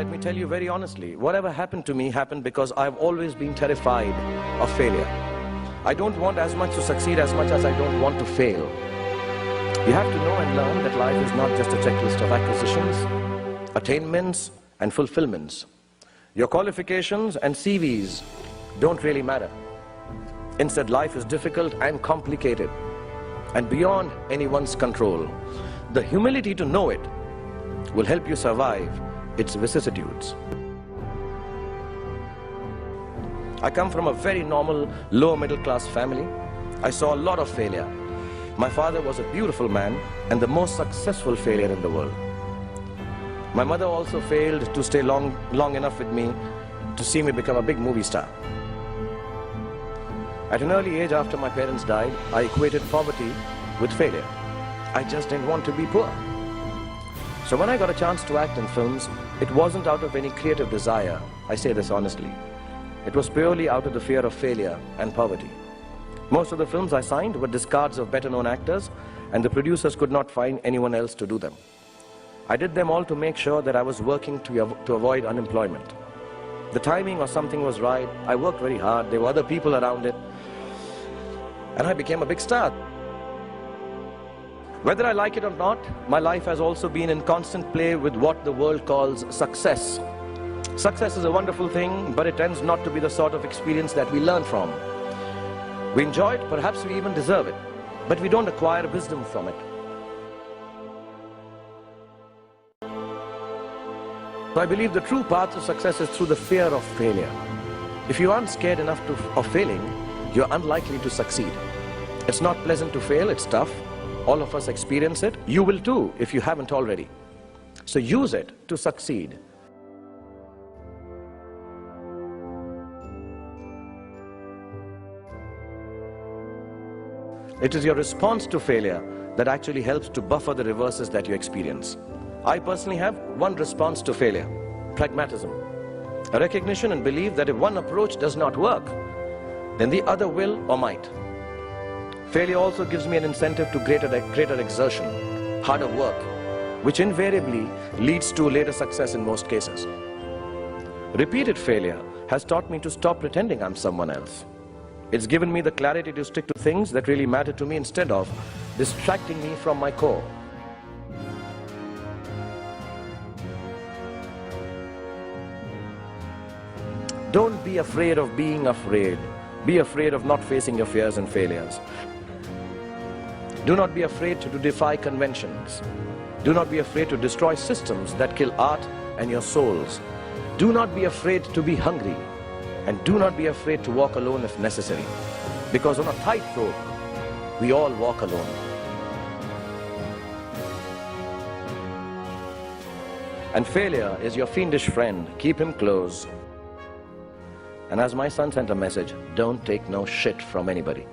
let me tell you very honestly, whatever happened to me happened because I've always been terrified of failure. I don't want as much to succeed as much as I don't want to fail. You have to know and learn that life is not just a checklist of acquisitions, attainments and fulfillments. Your qualifications and CVs don't really matter. Instead, life is difficult and complicated and beyond anyone's control. The humility to know it will help you survive its vicissitudes. I come from a very normal, lower middle class family. I saw a lot of failure. My father was a beautiful man and the most successful failure in the world. My mother also failed to stay long enough with me to see me become a big movie star. At an early age after my parents died, I equated poverty with failure. I just didn't want to be poor. So when I got a chance to act in films, it wasn't out of any creative desire, I say this honestly. It was purely out of the fear of failure and poverty. Most of the films I signed were discards of better-known actors, and the producers could not find anyone else to do them. I did them all to make sure that I was working to avoid unemployment. The timing or something was right, I worked very hard, there were other people around it, and I became a big star. Whether I like it or not, my life has also been in constant play with what the world calls success. Success is a wonderful thing, but it tends not to be the sort of experience that we learn from. We enjoy it, perhaps we even deserve it, but we don't acquire wisdom from it. So I believe the true path to success is through the fear of failure. If you aren't scared enough of failing, you're unlikely to succeed. It's not pleasant to fail, it's tough. All of us experience it. You will too, if you haven't already. So use it to succeed. It is your response to failure that actually helps to buffer the reverses that you experience. I personally have one response to failure: pragmatism. A recognition and belief that if one approach does not work, then the other will or might. Failure also gives me an incentive to greater exertion, harder work, which invariably leads to later success in most cases. Repeated failure has taught me to stop pretending I'm someone else. It's given me the clarity to stick to things that really matter to me instead of distracting me from my core. Don't be afraid of being afraid. Be afraid of not facing your fears and failures. Do not be afraid to defy conventions. Do not be afraid to destroy systems that kill art and your souls. Do not be afraid to be hungry. And do not be afraid to walk alone if necessary. Because on a tightrope, we all walk alone. And failure is your fiendish friend. Keep him close. And as my son sent a message, don't take no shit from anybody.